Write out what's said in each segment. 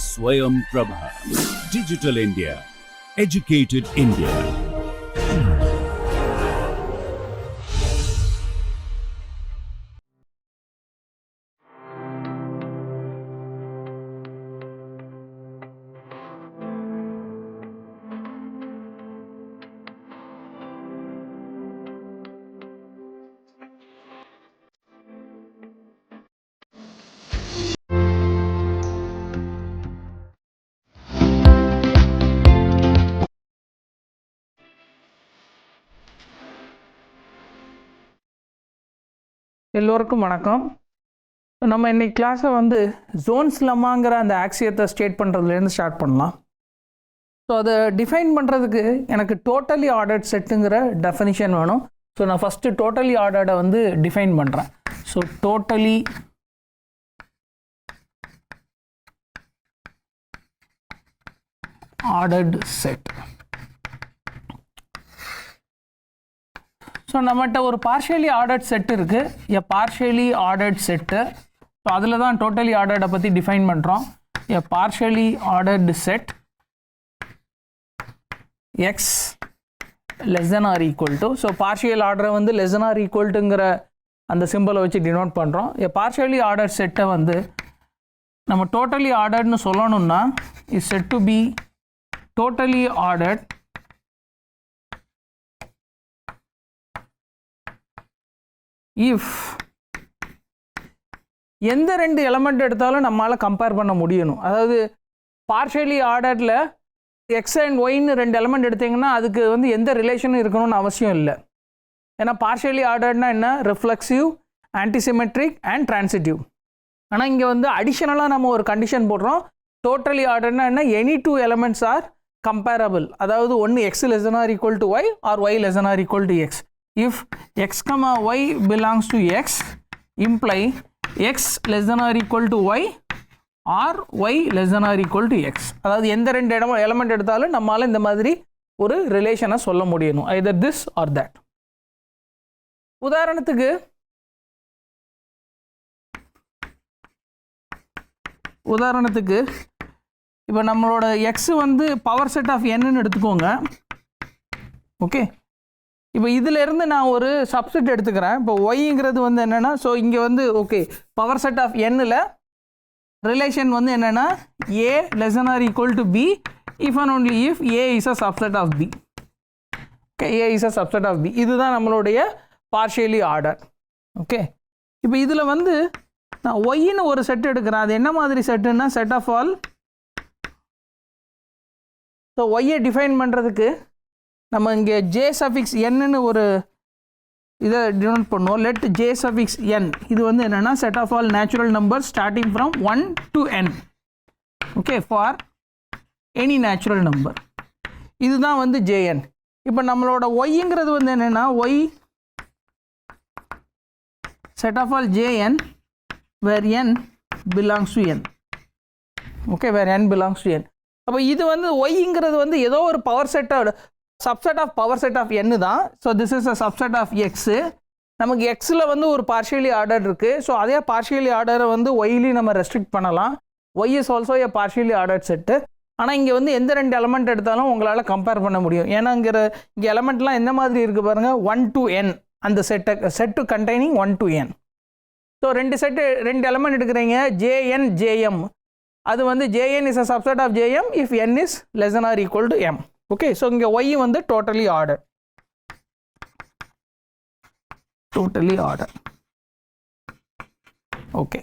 Swayam Prabha. Digital India. Educated India. எல்லோருக்கும் வணக்கம். நம்ம இன்னைக்கு கிளாஸை வந்து ஜோன்ஸ் லெம்மாங்கிற அந்த ஆக்சியத்தை ஸ்டேட் பண்ணுறதுலேருந்து ஸ்டார்ட் பண்ணலாம். ஸோ அதை டிஃபைன் பண்ணுறதுக்கு எனக்கு டோட்டலி ஆர்டர்ட் செட்டுங்கிற டெஃபினிஷன் வேணும். ஸோ நான் ஃபஸ்ட்டு டோட்டலி ஆர்டர்டை வந்து டிஃபைன் பண்ணுறேன். So totally ordered set. So நம்மகிட்ட ஒரு பார்ஷியலி ஆர்டர்ட் செட் இருக்குது, a partially ordered set. So அதில் தான் டோட்டலி ஆர்டர்டை பற்றி டிஃபைன் பண்ணுறோம். A partially ordered set X less than or equal to. So partial ஆர்டரை வந்து லெஸ் தென் ஆர் ஈக்குவல் டுங்கிற அந்த சிம்பிளை வச்சு டினோட் பண்ணுறோம். எ பார்ஷியலி ஆர்டர்ட் செட்டை வந்து நம்ம டோட்டலி ஆர்டர்ட்னு சொல்லணும்னா is said to be totally ordered if எந்த ரெண்டு எலமெண்ட் எடுத்தாலும் நம்மளால் கம்பேர் பண்ண முடியணும். அதாவது பார்ஷியலி ஆர்டரில் எக்ஸ் அண்ட் ஒய்ன்னு ரெண்டு எலமெண்ட் எடுத்திங்கன்னா அதுக்கு வந்து எந்த ரிலேஷனும் இருக்கணும்னு அவசியம் இல்லை. ஏன்னா பார்ஷியலி ஆர்டர்னா என்ன, ரிஃப்ளெக்சிவ், ஆன்டிசிமெட்ரிக் அண்ட் ட்ரான்சிட்டிவ். ஆனால் இங்கே வந்து அடிஷ்னலாக நம்ம ஒரு கண்டிஷன் போடுறோம். டோட்டலி ஆர்டர்னா என்ன, any two elements are comparable. அதாவது ஒன்று x less than or equal to y or y less than or equal to x. If x comma y belongs to x, imply x less than or equal to y or y less than or equal to x. அதாவது எந்த ரெண்டு element எடுத்தாலும் நம்மளால இந்த மாதிரி ஒரு ரிலேஷனை சொல்ல முடியணும், either this or that. உதாரணத்துக்கு இப்போ நம்மளோட x வந்து பவர் செட் ஆஃப் n எடுத்துக்கோங்க. ஓகே, இப்போ இதிலேருந்து நான் ஒரு சப்செட் எடுத்துக்கிறேன். இப்போ ஒய்ங்கிறது வந்து என்னென்னா, ஸோ இங்கே வந்து ஓகே பவர் செட் ஆஃப் என்னில் ரிலேஷன் வந்து என்னென்னா A less than or equal to B if and only if A is a subset of B. Okay, A is a subset of B. இதுதான் நம்மளுடைய பார்ஷியலி ஆர்டர். ஓகே, இப்போ இதில் வந்து நான் ஒய்ன்னு ஒரு செட் எடுக்கிறேன். அது என்ன மாதிரி செட்டுன்னா செட் ஆஃப் ஆல். ஸோ ஒய்யை டிஃபைன் பண்ணுறதுக்கு நம்ம இங்கே ஜே சஃபிக்ஸ் என்னன்னு ஒரு இதை டினோட் பண்ணுவோம். Let J suffix N. இது வந்து என்னென்னா set of all natural number starting from 1 to n. Okay, for any natural number. இதுதான் வந்து ஜேஎன். இப்போ நம்மளோட ஒய்ங்கிறது வந்து என்னென்னா Y set of all JN where N belongs to N. Okay, where N belongs to N. அப்போ இது வந்து ஒய்ங்கிறது வந்து ஏதோ ஒரு பவர் செட்டோட subset of power set of n தான். So this is a subset of x. நமக்கு எக்ஸில் வந்து ஒரு பார்ஷியலி ஆர்டர் இருக்குது. ஸோ அதே பார்ஷியலி ஆர்டரை வந்து ஒய்லையும் நம்ம ரெஸ்ட்ரிக்ட் பண்ணலாம். Y is also a partially order set. ஆனால் இங்கே வந்து எந்த ரெண்டு எலமெண்ட் எடுத்தாலும் உங்களால் கம்பேர் பண்ண முடியும். ஏன்னா இங்கே எலமெண்ட்லாம் எந்த மாதிரி இருக்குது பாருங்கள், 1 to n. அந்த set containing 1 to n. So ரெண்டு எலமெண்ட் எடுக்கிறீங்க, ஜேஎன் ஜேஎம். அது வந்து j n is a subset of j m if n is less than or equal to m. Okay, so இங்கே ஒய் வந்து டோட்டலி ஆர்டர். ஓகே,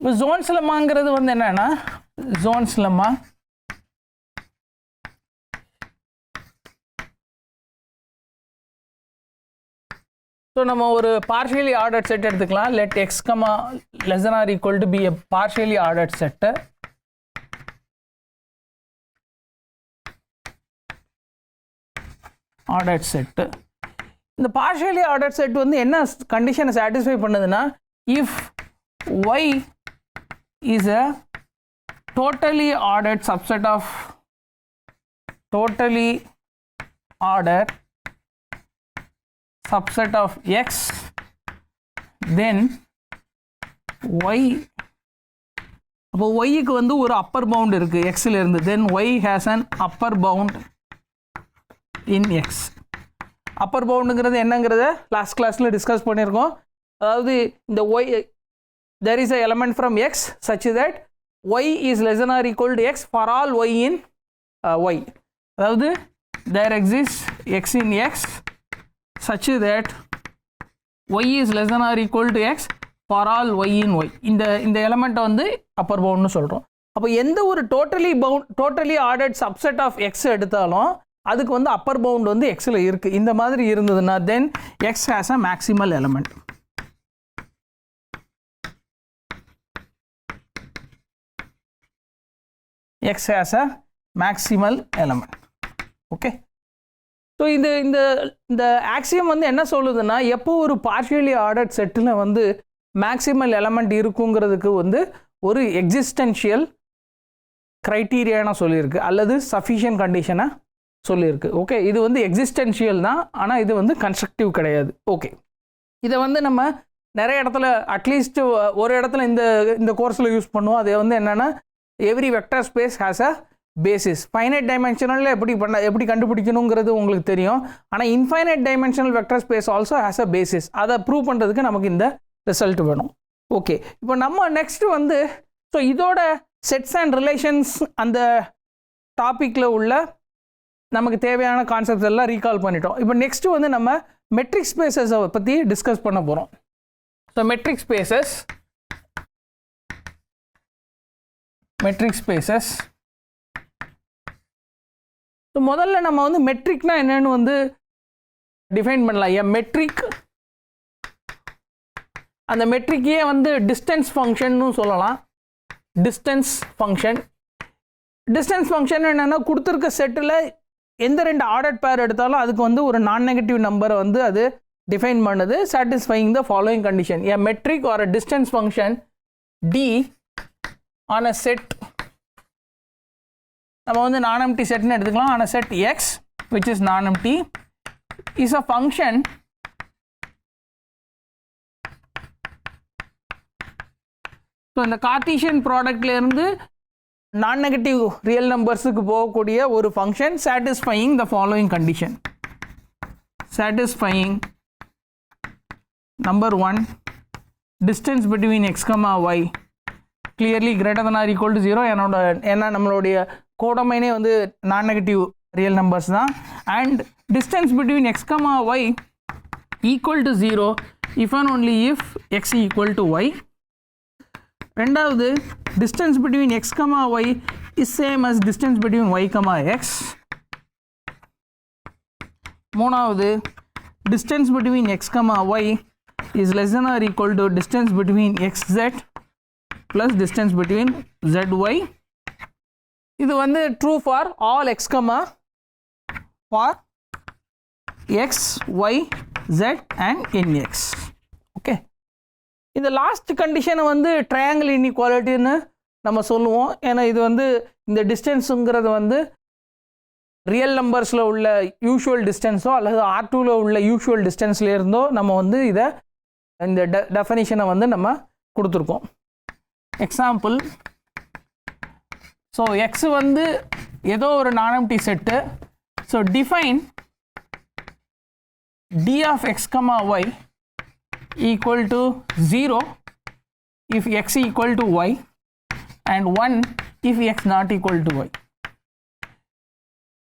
இப்போ Zorn's லெம்மாங்கிறது வந்து என்னன்னா ஜோன்ஸ் லெம்மா ஸோ நம்ம ஒரு பார்ஷியலி ஆர்டர்ட் செட் எடுத்துக்கலாம். Let x comma less than or equal to be a partially ordered set. Ordered set. இந்த பார்ஷியலி ஆர்டர்ட் செட் வந்து என்ன கண்டிஷனை சாட்டிஸ்ஃபை பண்ணுதுன்னா, if y is a totally ordered subset of totally ordered subset of X, then y அப்போ yக்கு வந்து ஒரு upper bound இருக்குது எக்ஸில் இருந்து, தென் y has an upper bound in x. Appar பவுண்டுங்கிறது என்னங்கிறத லாஸ்ட் கிளாஸில் டிஸ்கஸ் பண்ணியிருக்கோம். அதாவது இந்த y there is a element from x such that y is less than or equal to x for all y in y. அதாவது there exists x in x such that y is less than or equal to x for all y in y. இந்த எலமெண்ட்டை வந்து அப்பர் பவுண்ட்னு சொல்கிறோம். அப்போ எந்த ஒரு totally ordered subset of x எடுத்தாலும் அதுக்கு வந்து அப்பர் பவுண்ட் வந்து எக்ஸில் இருக்குது. இந்த மாதிரி இருந்ததுன்னா then X has a maximal element. x has a maximal element. Okay, so இந்த ஆக்சியம் வந்து என்ன சொல்லுதுன்னா, எப்போ ஒரு பார்ஷியலி ஆர்டர்ட் செட்டில் வந்து மேக்ஸிமல் எலமெண்ட் இருக்குங்கிறதுக்கு வந்து ஒரு எக்ஸிஸ்டென்ஷியல் க்ரைட்டீரியானா சொல்லியிருக்கு, அல்லது சஃபிஷியன்ட் கண்டிஷனாக சொல்லியிருக்கு. ஓகே, இது வந்து எக்ஸிஸ்டென்ஷியல் தான், ஆனால் இது வந்து கன்ஸ்ட்ரக்டிவ் கிடையாது. ஓகே, இதை வந்து நம்ம நிறைய இடத்துல அட்லீஸ்ட் ஒரு இடத்துல இந்த கோர்ஸில் யூஸ் பண்ணுவோம். அது வந்து என்னென்னா, every vector space has a basis. Finite டைமென்ஷனலில் எப்படி கண்டுபிடிக்கணுங்கிறது உங்களுக்கு தெரியும். ஆனால் infinite dimensional vector space also has a basis. அதை ப்ரூவ் பண்ணுறதுக்கு நமக்கு இந்த ரிசல்ட் வேணும். ஓகே, இப்போ நம்ம நெக்ஸ்ட் வந்து ஸோ இதோட செட்ஸ் அண்ட் ரிலேஷன்ஸ் அந்த டாப்பிக்கில் உள்ள நமக்கு தேவையான கான்செப்ட்ஸ் எல்லாம் ரீகால் பண்ணிட்டோம். இப்போ நெக்ஸ்ட்டு வந்து நம்ம மெட்ரிக் ஸ்பேசஸை பற்றி டிஸ்கஸ் பண்ண போகிறோம். ஸோ மெட்ரிக் ஸ்பேசஸ் ஸோ முதல்ல நம்ம வந்து மெட்ரிக்னா என்னன்னு வந்து டிஃபைன் பண்ணலாம். எ மெட்ரிக், அந்த மெட்ரிக்கையே வந்து டிஸ்டன்ஸ் ஃபங்க்ஷன்னு சொல்லலாம். டிஸ்டன்ஸ் ஃபங்க்ஷன் என்னென்னா, கொடுத்துருக்க செட்டில் எந்த ரெண்டு ஆர்டர்ட் பேர் எடுத்தாலும் அதுக்கு வந்து ஒரு நான் நெகட்டிவ் நம்பரை வந்து அது டிஃபைன் பண்ணுது, satisfying the following condition. A metric or a distance function d on a set, நம்ம வந்து non-empty setனு எடுத்துக்கலாம். on a set x which is non-empty is a function so இந்த கார்ட்டீசியன் ப்ராடக்ட்ல இருந்து நான் நெகட்டிவ் ரியல் நம்பர்ஸுக்கு போகக்கூடிய ஒரு function satisfying the following condition. Satisfying number 1, distance between x, y clearly greater than or equal to 0. ஏன்னா நம்மளுடைய கோடமைனே வந்து நான் negative real numbers தான். And distance between x, y equal to 0 if and only if x equal to y. ரெண்டாவது, distance between x, y is same as distance between y, x. மூணாவது, distance between x, y is less than or equal to distance between xz plus distance between zy. இது வந்து true for all x, for x, y, z and nx. Okay, இந்த last கண்டிஷனை வந்து triangle இன்இக்வாலிட்டின்னு நம்ம சொல்லுவோம். ஏன்னா இது வந்து இந்த டிஸ்டன்ஸுங்கிறது வந்து ரியல் நம்பர்ஸில் உள்ள யூஷுவல் டிஸ்டன்ஸோ அல்லது R2ல உள்ள யூஷுவல் டிஸ்டன்ஸ்ல இருந்தோ நம்ம வந்து இந்த டெஃபனிஷனை வந்து நம்ம கொடுத்துருக்கோம். எக்ஸாம்பிள், ஸோ எக்ஸ் வந்து ஏதோ ஒரு nonempty set. So define D of X, y equal to 0 if x equal to y and 1 if x not equal to y.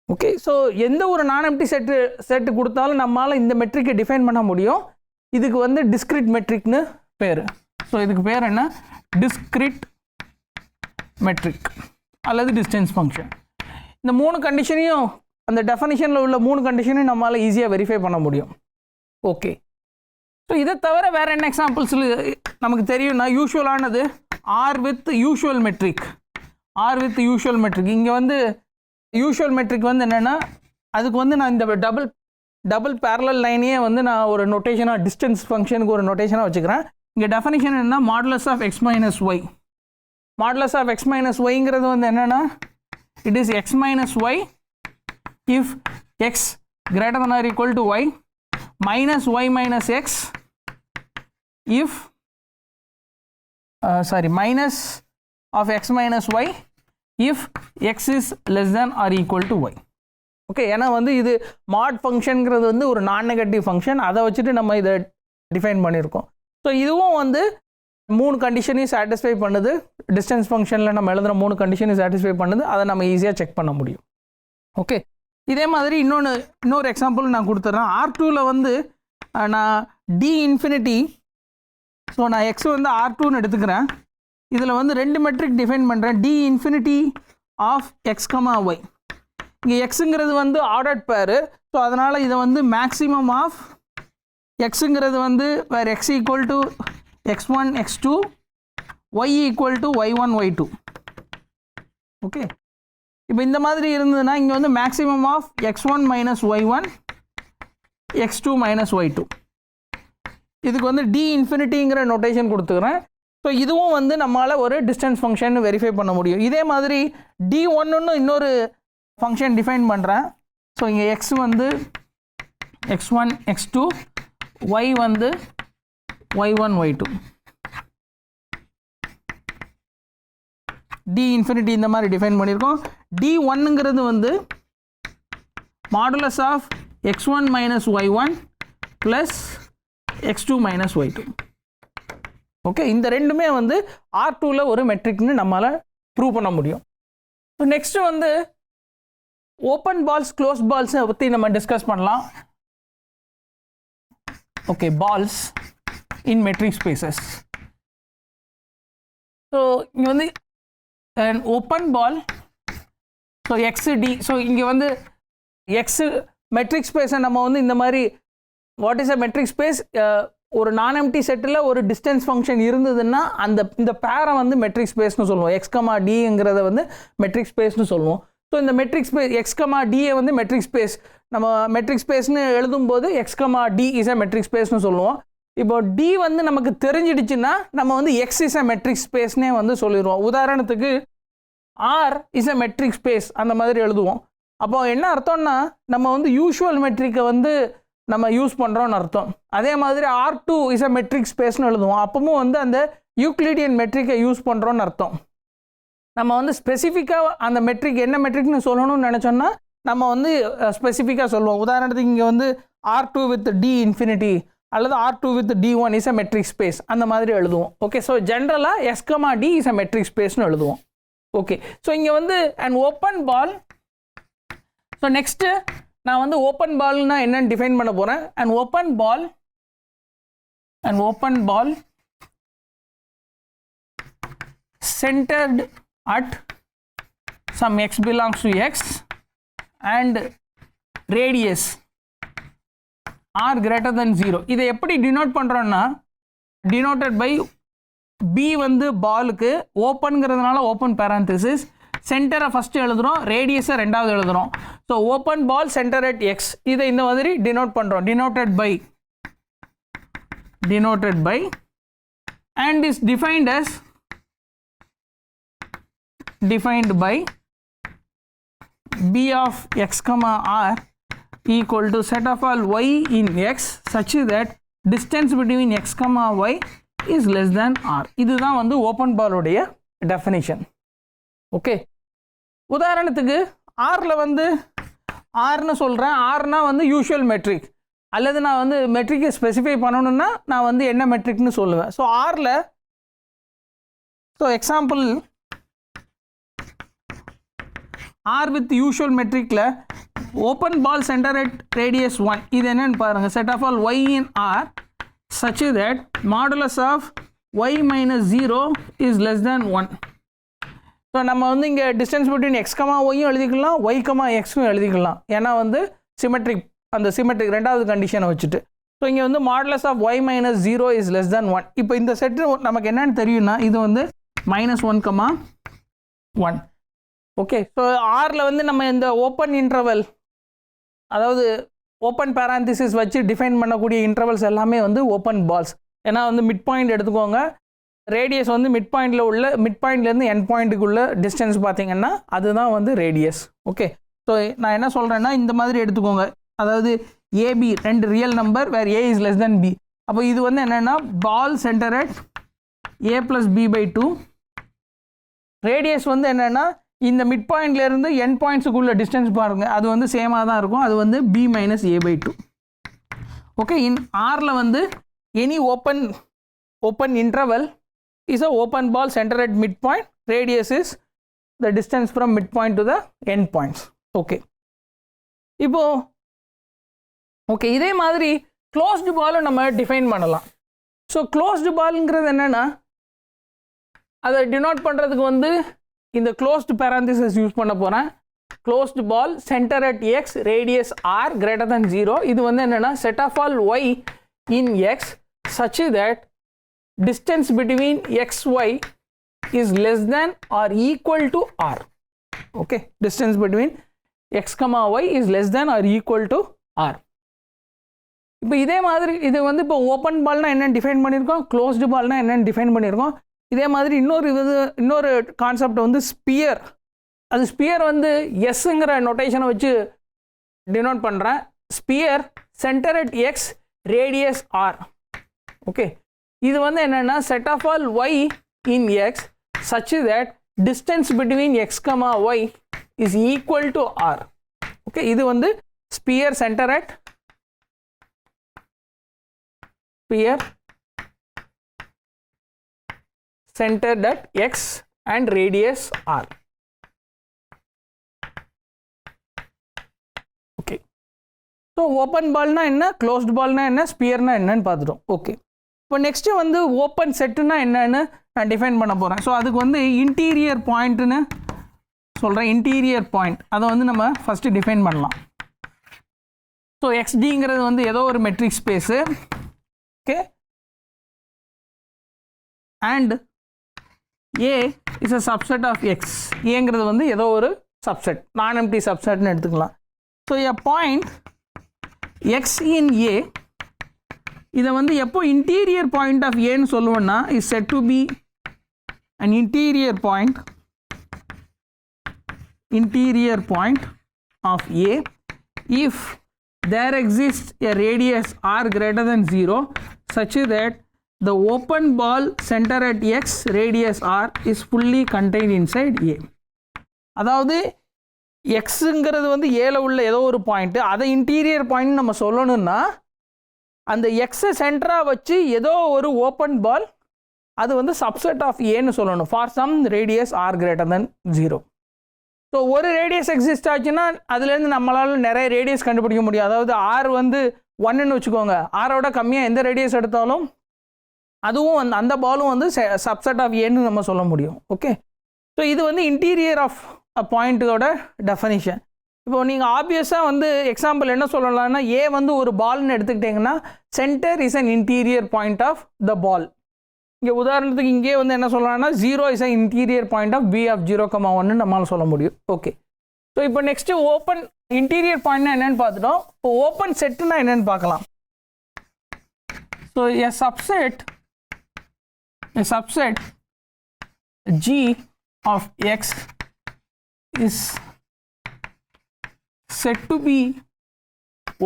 Okay, so எந்த ஒரு நான்-எம்ப்டி செட்டு கொடுத்தாலும் நம்மளால் இந்த மெட்ரிக்கை டிஃபைன் பண்ண முடியும். இதுக்கு வந்து டிஸ்கிரிட் மெட்ரிக்னு பேர். ஸோ இதுக்கு பேர் என்ன? டிஸ்கிரிட் மெட்ரிக் அல்லது டிஸ்டன்ஸ் ஃபங்க்ஷன். இந்த மூணு கண்டிஷனையும், அந்த டெஃபனிஷனில் உள்ள மூணு கண்டிஷனையும் நம்மளால் ஈஸியாக வெரிஃபை பண்ண முடியும். ஓகே, ஸோ இதை தவிர வேறு என்ன எக்ஸாம்பிள்ஸ் நமக்கு தெரியும்னா, யூஷுவலானது ஆர் வித் யூஷுவல் மெட்ரிக். இங்கே வந்து யூஷுவல் மெட்ரிக் வந்து என்னென்னா, அதுக்கு வந்து நான் இந்த டபுள் பேரலல் லைனையே வந்து நான் ஒரு நொட்டேஷனாக, டிஸ்டன்ஸ் ஃபங்க்ஷனுக்கு ஒரு நொட்டேஷனாக வச்சுக்கிறேன். இங்கே டெஃபனிஷன் என்ன? Modulus of X minus Y. Modulus of X minus ஒய்ங்கிறது வந்து என்னென்னா, it is X minus Y if X greater than or equal to y minus y minus x if minus of x minus y if x is less than or equal to y. Okay, ஏன்னா வந்து இது மாட் ஃபங்க்ஷனுங்கிறது வந்து ஒரு நான் negative function, அதை வச்சுட்டு நம்ம இதை டிஃபைன் பண்ணியிருக்கோம். ஸோ இதுவும் வந்து 3 கண்டிஷனையும் சாட்டிஸ்ஃபை பண்ணுது. டிஸ்டன்ஸ் ஃபங்க்ஷனில் நம்ம எழுதுகிற 3 கண்டிஷனையும் சாட்டிஸ்ஃபை பண்ணுது. அதை நம்ம ஈஸியாக செக் பண்ண முடியும். ஓகே, இதே மாதிரி இன்னொரு எக்ஸாம்பிள் நான் கொடுத்துட்றேன். R2ல் வந்து நான் d இன்ஃபினிட்டி, ஸோ நான் x வந்து R2ன்னு எடுத்துக்கிறேன். இதில் வந்து 2 மெட்ரிக் டிஃபைன் பண்ணுறேன். d infinity of x, y. இங்கே எக்ஸுங்கிறது வந்து ஆர்டர்ட் பேரு, ஸோ அதனால் இதை வந்து மேக்ஸிமம் ஆஃப் எக்ஸுங்கிறது வந்து வேறு x equal to x1 x2 y equal to y1 y2. Okay, இப்போ இந்த மாதிரி இருந்ததுன்னா இங்கே வந்து maximum of x1 minus y1 x2 minus y2. இதுக்கு வந்து d இன்ஃபினிட்டிங்கிற நோட்டேஷன் கொடுத்துக்கிறேன். ஸோ இதுவும் வந்து நம்மளால் ஒரு டிஸ்டன்ஸ் ஃபங்க்ஷன் வெரிஃபை பண்ண முடியும். இதே மாதிரி d1ன்னு இன்னொரு ஃபங்க்ஷன் டிஃபைன் பண்ணுறேன். ஸோ இங்கே x வந்து x1 x2 y வந்து y1 y2. d இன்ஃபினிட்டி இந்த மாதிரி டிஃபைன் பண்ணியிருக்கோம். d1ங்கிறது வந்து modulus of x1 minus y1 plus x2 minus y2. Okay, இந்த ரெண்டுமே வந்து R2ல் ஒரு மெட்ரிக்னு நம்மளால் ப்ரூவ் பண்ண முடியும். ஸோ நெக்ஸ்ட்டு வந்து ஓப்பன் பால்ஸ் க்ளோஸ் பால்ஸை பற்றி நம்ம டிஸ்கஸ் பண்ணலாம். Okay, balls in metric spaces. So இங்கே வந்து open ball, so x d, so இங்கே வந்து எக்ஸு மெட்ரிக் ஸ்பேஸை நம்ம வந்து இந்த மாதிரி what is a metric space, ஒரு நான் எம்டி செட்டில் ஒரு டிஸ்டன்ஸ் ஃபங்க்ஷன் இருந்ததுன்னா இந்த பேரை வந்து மெட்ரிக் ஸ்பேஸ்னு சொல்லுவோம். x, dங்கிறத வந்து மெட்ரிக் ஸ்பேஸ்னு சொல்லுவோம். ஸோ இந்த மெட்ரிக் ஸ்பேஸ் x, dயை வந்து மெட்ரிக் ஸ்பேஸ், நம்ம மெட்ரிக் ஸ்பேஸ்னு எழுதும்போது x, d is a metric ஸ்பேஸ்னு சொல்லுவோம். இப்போ d வந்து நமக்கு தெரிஞ்சிடுச்சுன்னா நம்ம வந்து x இஸ் அ மெட்ரிக் ஸ்பேஸ்னே வந்து சொல்லிடுவோம். உதாரணத்துக்கு r is a metric space அந்த மாதிரி எழுதுவோம். அப்போ என்ன அர்த்தம்னா நம்ம வந்து யூஷுவல் மெட்ரிக்கை வந்து நம்ம யூஸ் பண்ணுறோன்னு அர்த்தம். அதே மாதிரி R2 இஸ் அ மெட்ரிக் ஸ்பேஸ்னு எழுதுவோம். அப்பவும் வந்து அந்த யூக்ளிடியன் மெட்ரிக்கை யூஸ் பண்ணுறோன்னு அர்த்தம். நம்ம வந்து ஸ்பெசிஃபிக்காக அந்த மெட்ரிக் என்ன மெட்ரிக்னு சொல்லணும்னு நினச்சோன்னா நம்ம வந்து ஸ்பெசிஃபிக்காக சொல்லுவோம். உதாரணத்துக்கு இங்கே வந்து R2 வித் d இன்ஃபினிட்டி அல்லது R2 with d1 is a metric space அந்த மாதிரி எழுதுவோம். ஓகே, ஸோ ஜென்ரலாக x, d is a metric ஸ்பேஸ்னு எழுதுவோம். ஓகே, ஸோ இங்கே வந்து and open ball. So next நான் வந்து ஓப்பன் பால்னா என்னன்னு டிஃபைன் பண்ண போகிறேன். And open ball centered at some x belongs to x and radius r greater than 0. இதை எப்படி டினோட் பண்ணுறோன்னா டினோட்டட் பை b வந்து பாலுக்கு ஓப்பன்ங்கிறதுனால ஓப்பன் பேராந்தசிஸ், சென்டரை ஃபஸ்ட்டு எழுதுகிறோம், ரேடியஸை ரெண்டாவது எழுதுகிறோம். So open ball centre at x, இதை இந்த மாதிரி டினோட் பண்ணுறோம். Denoted by and is defined by b of x, r equal to set of all y in x such that distance between x, y is less than r. இதுதான் வந்து open பாலுடைய definition. Okay, உதாரணத்துக்கு ஆரில் வந்து ஆர்னு சொல்கிறேன். ஆர்னா வந்து usual metric, அல்லது நான் வந்து மெட்ரிக்கை specify பண்ணணுன்னா நான் வந்து என்ன மெட்ரிக்னு சொல்லுவேன். ஸோ ஆரில், so example R with usual metricல open ball center at radius 1, இது என்னன்னு பாருங்க. set of all y in R such that modulus of y minus 0 is less than 1. So நம்ம வந்து இங்கே டிஸ்டன்ஸ் பிட்வீன் x, yயும் எழுதிக்கலாம், y, xயும் எழுதிக்கலாம். ஏன்னா வந்து சிமெட்ரிக், அந்த சிமெட்ரிக் ரெண்டாவது கண்டிஷனை வச்சுட்டு. ஸோ இங்கே வந்து modulus of y minus 0 is less than 1. இப்போ இந்த செட்டு நமக்கு என்னன்னு தெரியும்னா இது வந்து -1, 1. ஓகே, ஸோ ஆரில் வந்து நம்ம இந்த ஓப்பன் இன்டர்வல், அதாவது ஓப்பன் பேராந்திசிஸ் வச்சு டிஃபைன் பண்ணக்கூடிய இன்டர்வல்ஸ் எல்லாமே வந்து ஓப்பன் பால்ஸ். ஏன்னா வந்து மிட் பாயிண்ட் எடுத்துக்கோங்க, ரேடியஸ் வந்து மிட் பாயிண்ட்லேருந்து எண்ட் பாயிண்ட்டுக்குள்ள டிஸ்டன்ஸ் பார்த்தீங்கன்னா அதுதான் வந்து ரேடியஸ். ஓகே, ஸோ நான் என்ன சொல்கிறேன்னா இந்த மாதிரி எடுத்துக்கோங்க. அதாவது ஏபி ரெண்டு real number where A is less than B. அப்போ இது வந்து என்னென்னா ball centre at a plus b by 2. Radius வந்து என்னென்னா இந்த மிட் பாயிண்ட்லேருந்து என் பாயிண்ட்ஸுக்குள்ள டிஸ்டன்ஸ் பாருங்கள், அது வந்து சேமாக தான் இருக்கும். அது வந்து b minus a by 2. Okay, இன் ஆரில் வந்து any open interval is a open ball center at midpoint. Radius is the distance from midpoint to the end points. Okay. இப்போ ஓகே, இதே மாதிரி க்ளோஸ்டு பாலும் நம்ம டிஃபைன் பண்ணலாம். ஸோ க்ளோஸ்டு பாலுங்கிறது என்னென்னா அதை denote பண்ணுறதுக்கு வந்து இந்த க்ளோஸ்டு பேராந்திசிஸ் யூஸ் பண்ண போகிறேன். Closed ball centre at x radius r greater than 0. இது வந்து என்னென்னா set of all y in x such that distance between xy is less than or equal to r. Okay, distance between x comma y is less than or equal to r. இப்போ இதே மாதிரி இது வந்து இப்போ open பால்னா என்னென்னு define பண்ணியிருக்கோம், closed பால்னா என்னென்னு define பண்ணியிருக்கோம். இதே மாதிரி இன்னொரு கான்செப்ட் வந்து ஸ்பியர். அது ஸ்பியர் வந்து எஸ்ங்கிற நொட்டேஷனை வச்சு டினோட் பண்ணுறேன். Sphere center at x radius r. Okay, இது வந்து என்னென்னா set of all y in x such that distance between x comma y is equal to r. Okay, இது வந்து sphere center at centered at x and radius r. Okay, so open ball na enna, closed ball na enna, sphere na enna nu paathutom. Okay, இப்போ next வந்து open செட்டுனா என்னன்னு நான் define பண்ண போகிறேன். So அதுக்கு வந்து இன்டீரியர் பாயிண்ட்டுன்னு சொல்கிறேன். இன்டீரியர் பாயிண்ட் அதை வந்து நம்ம ஃபஸ்ட்டு டிஃபைன் பண்ணலாம். ஸோ எக்ஸ்டிங்கிறது வந்து ஏதோ ஒரு metric space. Okay, and A is a subset of X. ஏங்கிறது வந்து ஏதோ ஒரு சப்செட், நான் எம்டி சப்செட்னு எடுத்துக்கலாம். So a point X in A, இதை வந்து எப்போ இன்டீரியர் பாயிண்ட் ஆஃப் ஏன்னு சொல்லுவோன்னா is said to be an interior point of A if there exists a radius r greater than 0 such that the open ball center at x radius r is fully contained inside A. அதாவது எக்ஸுங்கிறது வந்து ஏல உள்ள ஏதோ ஒரு point, அதை interior point நம்ம சொல்லணும்னா அந்த எக்ஸை சென்டராக வச்சு ஏதோ ஒரு ஓப்பன் பால் அது வந்து சப்செட் ஆஃப் ஏன்னு சொல்லணும் for some radius r greater than 0. So ஒரு ரேடியஸ் எக்ஸிஸ்ட் ஆச்சுன்னா அதுலேருந்து நம்மளால் நிறைய ரேடியஸ் கண்டுபிடிக்க முடியும். அதாவது ஆர் வந்து 1ன்னு வச்சுக்கோங்க, ஆரோட கம்மியாக எந்த ரேடியஸ் எடுத்தாலும் அதுவும் வந்து அந்த பாலும் வந்து சப்செட் ஆஃப் ஏன்னு நம்ம சொல்ல முடியும். ஓகே, ஸோ இது வந்து இன்டீரியர் ஆஃப் அ பாயிண்ட்டோட டெஃபனிஷன். இப்போ நீங்கள் ஆப்வியஸாக வந்து எக்ஸாம்பிள் என்ன சொல்லலாம்னா ஏ வந்து ஒரு பால்னு எடுத்துக்கிட்டிங்கன்னா centre is an interior point of the ball. இங்கே உதாரணத்துக்கு இங்கே வந்து என்ன சொல்லலாம்னா 0 is a interior point of B of 0,1 நம்மளால் சொல்ல முடியும். ஓகே, ஸோ இப்போ நெக்ஸ்ட்டு ஓப்பன் இன்டீரியர் பாயிண்ட்னா என்னென்னு பார்த்துட்டோம். இப்போ ஓப்பன் செட்டுனா என்னென்னு பார்க்கலாம். So a subset G of X is said to be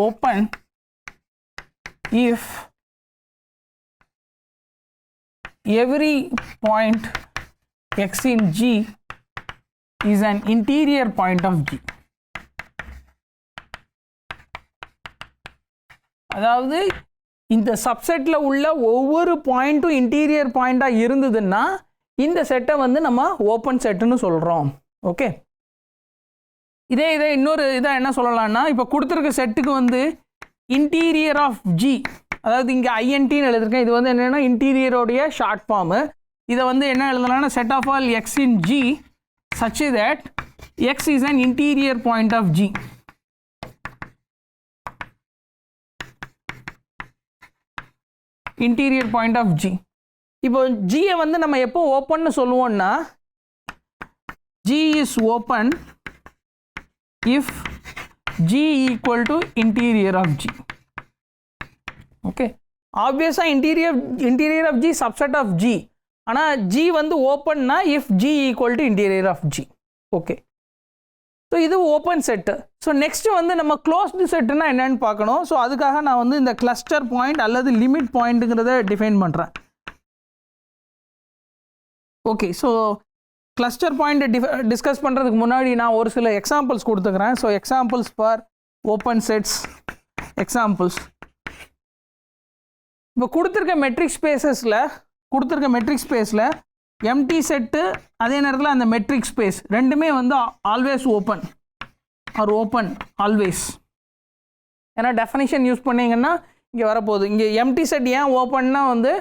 open if every point x in G is an interior point of G. அதாவது இந்த சப்செட்டில் உள்ள ஒவ்வொரு பாயிண்ட்டும் இன்டீரியர் பாயிண்டாக இருந்ததுன்னா இந்த செட்டை வந்து நம்ம ஓப்பன் செட்டுன்னு சொல்கிறோம். ஓகே, இதே இன்னொரு இதாக என்ன சொல்லலாம்னா இப்போ கொடுத்துருக்க செட்டுக்கு வந்து இன்டீரியர் ஆஃப் ஜி, அதாவது இங்கே ஐஎன்டின்னு எழுதிருக்கேன், இது வந்து என்னென்னா இன்டீரியரோடைய ஷார்ட் ஃபார்மு. இதை வந்து என்ன எழுதலாம்னா set of all X in G such that X is an interior point of G. Interior point of G. இப்போ ஜியை வந்து நம்ம எப்போ ஓப்பன்னு சொல்லுவோம்னா G is open if G equal to interior of G. Okay, ஆப்வியஸாக interior of G subset of G, ஆனால் G வந்து ஓப்பன்னா if G equal to interior of G. Okay, so இது ஓப்பன் செட்டு. ஸோ நெக்ஸ்ட்டு வந்து நம்ம closed செட்டுனா என்னென்னு பார்க்கணும். So அதுக்காக நான் வந்து இந்த கிளஸ்டர் பாயிண்ட் அல்லது லிமிட் பாயிண்ட்டுங்கிறத டிஃபைன் பண்ணுறேன். Okay, so cluster point discuss பண்ணுறதுக்கு முன்னாடி நான் ஒரு சில எக்ஸாம்பிள்ஸ் கொடுத்துக்கிறேன். So examples for open sets. Examples இப்போ கொடுத்துருக்க மெட்ரிக் ஸ்பேஸில் எம்டி செட்டு அதே நேரத்தில் அந்த மெட்ரிக் ஸ்பேஸ் ரெண்டுமே வந்து always open or open always. ஏன்னா டெஃபனிஷன் யூஸ் பண்ணிங்கன்னா இங்கே வரப்போகுது. இங்கே எம்டி செட் ஏன் ஓப்பன்னா வந்து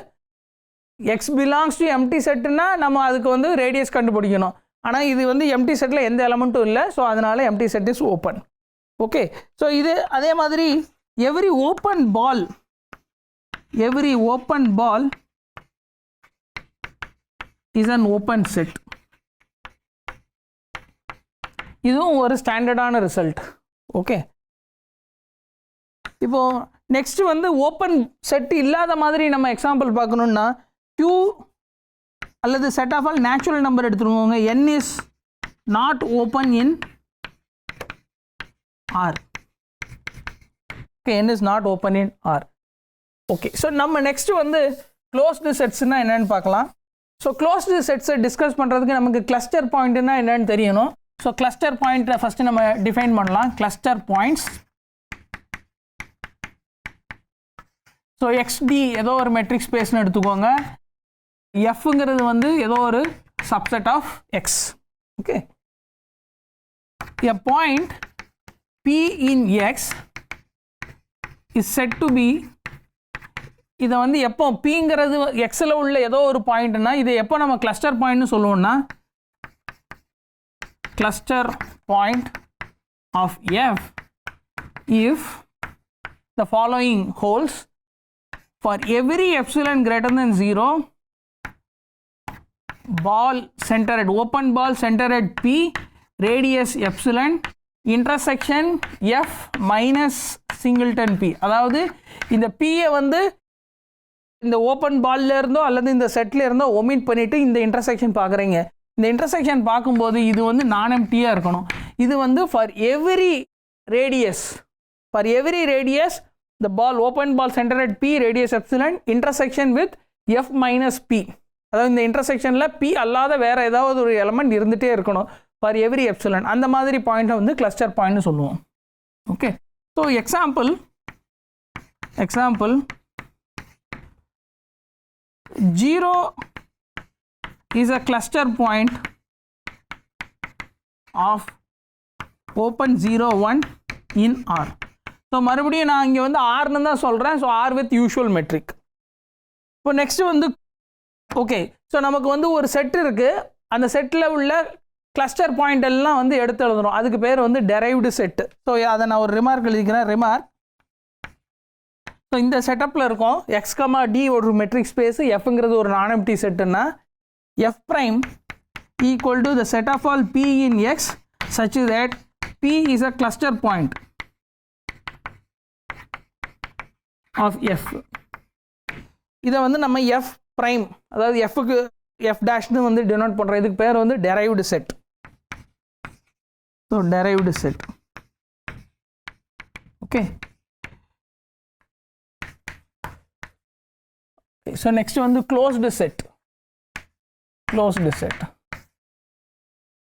எக்ஸ் பிலாங்ஸ் டு எம்டி செட்டுன்னா நம்ம அதுக்கு வந்து ரேடியஸ் கண்டுபிடிக்கணும். ஆனால் இது வந்து எம்டி செட்டில் எந்த எலமெண்ட்டும் இல்லை. ஸோ அதனால் empty set is open. Okay, so இது அதே மாதிரி every open ball is an open set. இதுவும் ஒரு ஸ்டாண்டர்டான ரிசல்ட். ஓகே, இப்போ நெக்ஸ்ட் வந்து ஓப்பன் செட் இல்லாத மாதிரி நம்ம எக்ஸாம்பிள் பார்க்கணுன்னா Q அல்லது set of all natural number எடுத்துருவோங்க. n is not open in R. Okay, n is not open in R. Okay, so நம்ம நெக்ஸ்ட் வந்து க்ளோஸ்டு செட்ஸ்னால் என்னென்னு பார்க்கலாம். ஸோ க்ளோஸ்டு செட்ஸை டிஸ்கஸ் பண்ணுறதுக்கு நமக்கு கிளஸ்டர் பாயிண்ட்னா என்னென்னு தெரியணும். ஸோ கிளஸ்டர் பாயிண்ட்டை ஃபஸ்ட்டு நம்ம டிஃபைன் பண்ணலாம். Cluster points. ஸோ XD ஏதோ ஒரு மெட்ரிக் ஸ்பேஸ்னு எடுத்துக்கோங்க. Fங்கிறது வந்து ஏதோ ஒரு subset of X. Okay, a point P in X is said to be, இதை வந்து எப்போ Pங்கிறது Xல உள்ள ஏதோ ஒரு பாயிண்ட்னா இது எப்போ நம்ம கிளஸ்டர் பாயிண்ட்னு சொல்லுவோம்னா cluster point of F if the following holds: for every epsilon greater than 0, open ball centered at P, radius epsilon, intersection F minus singleton P. அதாவது இந்த P வந்து இந்த ஓப்பன் பால்ல இருந்தோ அல்லது இந்த செட்ல இருந்தோ ஒமிட் பண்ணிட்டு இந்த இன்டர்செக்ஷன் பார்க்குறீங்க. இந்த இன்டர்செக்ஷன் பார்க்கும்போது இது வந்து நான் எம்டியாக இருக்கணும். இது வந்து for every radius the ball, open ball centered at P, radius epsilon, intersection with F minus P. அதாவது இந்த இன்டர்செக்ஷனில் P அல்லாத வேறு ஏதாவது ஒரு எலமெண்ட் இருந்துகிட்டே இருக்கணும் ஃபார் எவ்ரி எப்சிலன். அந்த மாதிரி பாயிண்ட்டை வந்து கிளஸ்டர் பாயிண்ட்னு சொல்லுவோம். Okay, so example 0 is a cluster point of open 0 1 in R. So மறுபடியும் நான் இங்கே வந்து ஆர்னு தான் சொல்கிறேன். So R with usual metric. இப்போ நெக்ஸ்ட் வந்து ஓகே, ஸோ நமக்கு வந்து ஒரு செட் இருக்குது. அந்த செட்டில் உள்ள கிளஸ்டர் பாயிண்ட் எல்லாம் வந்து எடுத்து எழுதணும். அதுக்கு பேர் வந்து டெரைவ்டு செட்டு. ஸோ அதை நான் ஒரு ரிமார்க் எழுதிக்கிறேன். ரிமார்க். ஸோ இந்த செட்டப்பில் இருக்கும் X, D ஒரு மெட்ரிக் ஸ்பேஸு, Fங்கிறது ஒரு non empty செட்டுன்னா F prime equal to the set of all P in X such that P is a cluster point of F. இதை வந்து நம்ம F prime, அதாவது Fக்கு F டேஷ்னு வந்து டினோட் பண்ணுறோம். இதுக்கு பேர் வந்து derived set. So derived set. Okay, so next வந்து க்ளோஸ்டு செட்.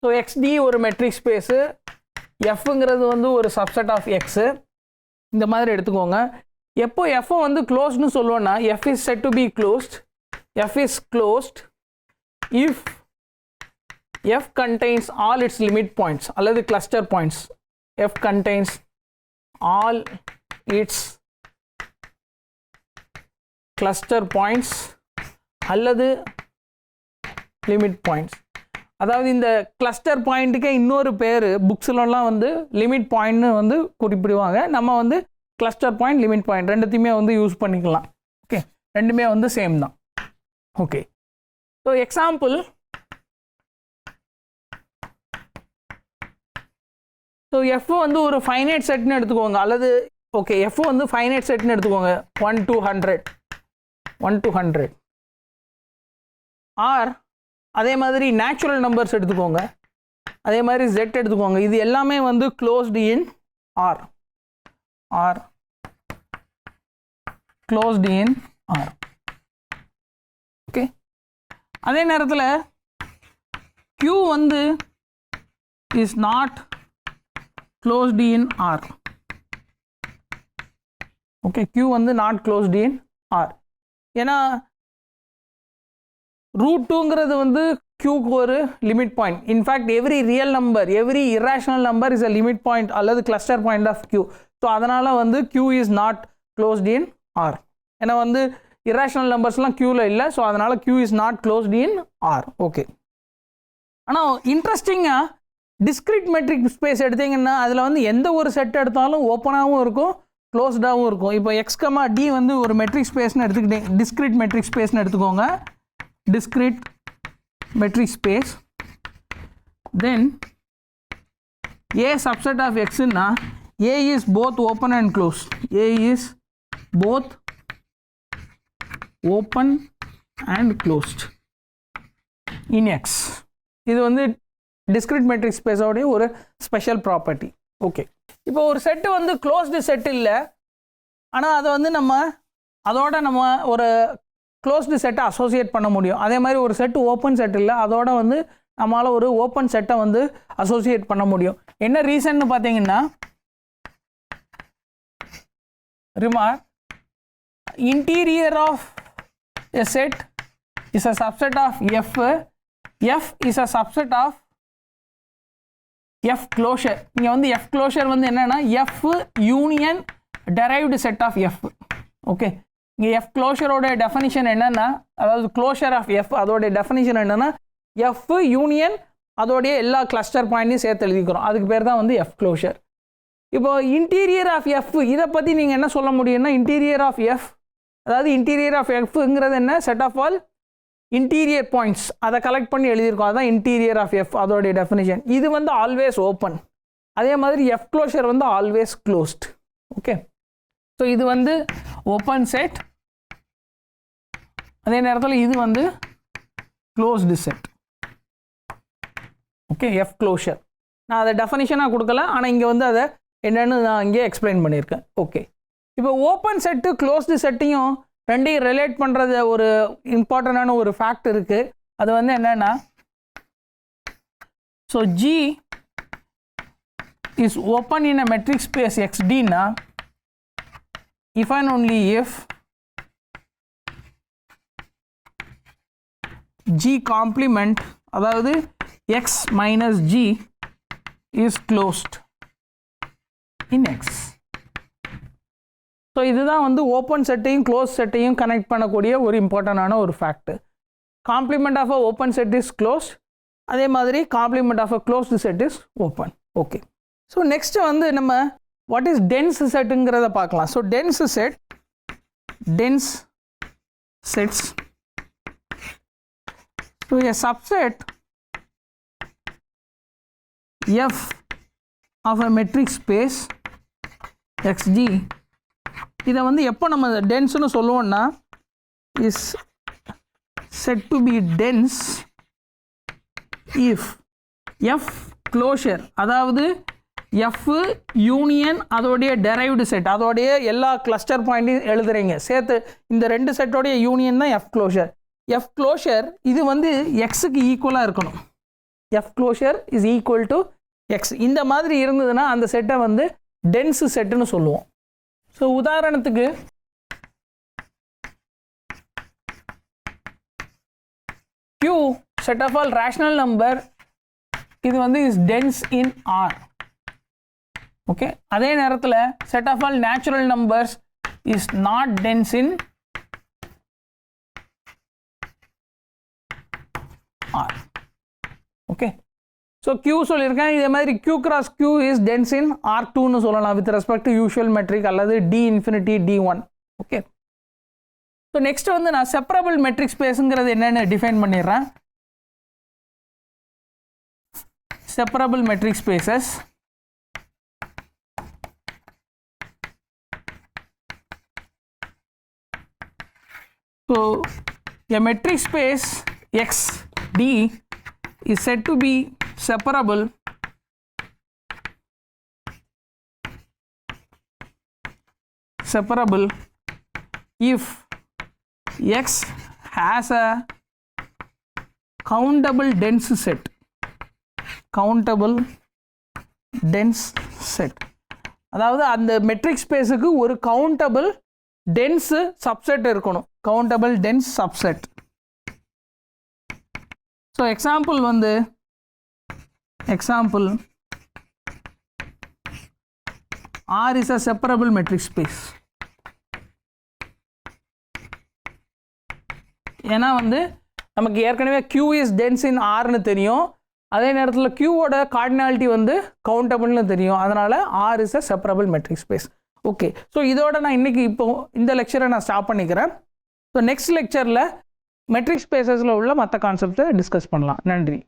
ஸோ XD ஒரு மெட்ரிக் ஸ்பேஸு, Fங்கிறது வந்து ஒரு சப்செட் ஆஃப் X. இந்த மாதிரி எடுத்துக்கோங்க. எப்போ F வந்து க்ளோஸ்ட்னு சொல்லுவோன்னா F is said to be closed. F is closed if F contains all its limit points அல்லது cluster points. F contains all its cluster points அல்லது limit points. அதாவது இந்த கிளஸ்டர் பாயிண்ட்டுக்கே இன்னொரு பேர் புக்ஸ்லாம் வந்து லிமிட் பாயிண்ட்னு வந்து குறிப்பிடுவாங்க. நம்ம வந்து கிளஸ்டர் பாயிண்ட், லிமிட் பாயிண்ட் ரெண்டுத்தையுமே வந்து யூஸ் பண்ணிக்கலாம். ஓகே, ரெண்டுமே வந்து சேம் தான். Okay, so example. So F வந்து ஒரு ஃபைனைட் செட்னு எடுத்துக்கோங்க. அல்லது ஓகே, F வந்து ஃபைனைட் செட்னு எடுத்துக்கோங்க. 1 to 100. ஆர் அதே மாதிரி நேச்சுரல் நம்பர்ஸ் எடுத்துக்கோங்க. அதே மாதிரி Z எடுத்துக்கோங்க. இது எல்லாமே வந்து க்ளோஸ்டு இன் R. க்ளோஸ்டு இன் R. ஓகே, அதே நேரத்தில் Q வந்து is not closed in R. Okay, Q வந்து not closed in R. ஏன்னா ரூட் டூங்கிறது வந்து Qக்கு ஒரு limit point. In fact every real number, every irrational number is a limit point அல்லது cluster point of Q. So அதனால் வந்து Q is not closed in R. ஏன்னா வந்து இர்ரேஷனல் நம்பர்ஸ்லாம் Qவில் இல்லை. ஸோ அதனால் Q is not closed in R. Okay. ஆனால் இன்ட்ரெஸ்டிங்காக discrete metric space எடுத்தீங்கன்னா அதில் வந்து எந்த ஒரு செட் எடுத்தாலும் ஓப்பனாகவும் இருக்கும், க்ளோஸ்டாகவும் இருக்கும். இப்போ X, D வந்து ஒரு மெட்ரிக் ஸ்பேஸ்னு எடுத்துக்கிட்டேன், டிஸ்கிரிட் மெட்ரிக் ஸ்பேஸ்னு எடுத்துக்கோங்க. Discrete metric space, then A subset of X na A is both open and closed. A is both open and closed in X. இது வந்து discrete metric space ஓட ஒரு special property. Okay, இப்போ ஒரு set வந்து closed set இல்லை, ஆனால் அதை வந்து அதோட நம்ம ஒரு க்ளோஸ்டு செட்டை அசோசியேட் பண்ண முடியும். அதே மாதிரி ஒரு செட்டு ஓப்பன் செட் இல்லை, அதோட வந்து நம்மளால் ஒரு ஓப்பன் செட்டை வந்து அசோசியேட் பண்ண முடியும். என்ன ரீசன்னு பார்த்தீங்கன்னா, remark, interior of a set is a subset of F. F is a subset of F closure. இங்கே வந்து F க்ளோஷர் வந்து என்னென்னா F union derived set of F. Okay, இங்கே F க்ளோஷரோட டெஃபனிஷன் என்னென்னா, அதாவது க்ளோஷர் ஆஃப் F அதோடைய definition என்னென்னா F யூனியன் அதோடைய எல்லா கிளஸ்டர் பாயிண்ட்டையும் சேர்த்து எழுதிக்கிறோம். அதுக்கு பேர் தான் வந்து F க்ளோஷர். இப்போ இன்டீரியர் ஆஃப் F இதை பற்றி நீங்கள் என்ன சொல்ல முடியும்னா, இன்டீரியர் ஆஃப் F அதாவது இன்டீரியர் ஆஃப் Fங்கிறது என்ன, set of all interior points அதை கலெக்ட் பண்ணி எழுதியிருக்கோம். அதுதான் இன்டீரியர் ஆஃப் F அதோடைய டெஃபினிஷன். இது வந்து ஆல்வேஸ் ஓப்பன். அதே மாதிரி F க்ளோஷர் வந்து ஆல்வேஸ் க்ளோஸ்ட். ஓகே, ஸோ இது வந்து ஓப்பன் செட், அதே நேரத்தில் இது வந்து closed set. Okay, F closure நான் அதை டெஃபனிஷனாக கொடுக்கல, ஆனால் இங்கே வந்து அதை என்னென்னு நான் இங்கே எக்ஸ்பிளைன் பண்ணியிருக்கேன். ஓகே, இப்போ ஓப்பன் செட்டு க்ளோஸ்டு செட்டையும் ரெண்டையும் ரிலேட் பண்ணுறது ஒரு இம்பார்ட்டண்டான ஒரு ஃபேக்ட் இருக்குது. அது வந்து என்னென்னா, so G is open in a metric space XD-னா if and only if G complement அதாவது X minus G is closed in X. So இதுதான் வந்து ஓப்பன் செட்டையும் க்ளோஸ் செட்டையும் கனெக்ட் பண்ணக்கூடிய ஒரு இம்பார்ட்டண்டான ஒரு fact. Complement of a open set is closed, அதே மாதிரி complement of a closed set is open. Okay, so next வந்து நம்ம what is dense setங்கிறத பார்க்கலாம். So dense sets, so a subset F of a metric space XG, இதை வந்து எப்போ நம்ம டென்ஸ்னு சொல்லுவோம்னா, is said to be dense if F closure அதாவது F யூனியன் அதோடைய டெரைவ்டு செட் அதோடைய எல்லா கிளஸ்டர் பாயிண்ட்டையும் எழுதுறீங்க சேர்த்து, இந்த ரெண்டு செட்டோடைய யூனியன் தான் F க்ளோஷர். F க்ளோஷர் இது வந்து Xக்கு ஈக்குவலாக இருக்கணும். F closure is equal to X. இந்த மாதிரி இருந்ததுன்னா அந்த செட்டை வந்து டென்ஸ் செட்டுன்னு சொல்லுவோம். ஸோ உதாரணத்துக்கு Q set of all rational number, இது வந்து is dense in R. Okay, அதே நேரத்தில் set of all natural numbers is not dense in R. Okay, so Q சொல்லியிருக்கேன். இதே மாதிரி Q cross Q is dense in R2ன்னு சொல்லலாம் with respect to usual metric அல்லது D infinity D1. Okay, so next வந்து நான் செப்பரபிள் மெட்ரிக் ஸ்பேஸுங்கிறது என்னென்னு டிஃபைன் பண்ணிடுறேன். Separable metric spaces, so a metric space XD is said to be separable if X has a countable dense set. Countable dense set. அதாவது அந்த metric ஸ்பேஸுக்கு ஒரு countable dense subset இருக்கணும். Countable dense subset. So example வந்து R is a separable metric space. ஏன்னா வந்து நமக்கு ஏற்கனவே Q is dense in Rன்னு தெரியும். அதே நேரத்தில் Qவோட கார்டினாலிட்டி வந்து கவுண்டபிள்னு தெரியும். அதனால் R is a separable metric space. Okay, so இதோட நான் இன்றைக்கி இப்போ இந்த லெக்சரை நான் ஸ்டாப் பண்ணிக்கிறேன். ஸோ நெக்ஸ்ட் லெக்சரில் மெட்ரிக் ஸ்பேசஸில் உள்ள மற்ற கான்செப்டை டிஸ்கஸ் பண்ணலாம். நன்றி.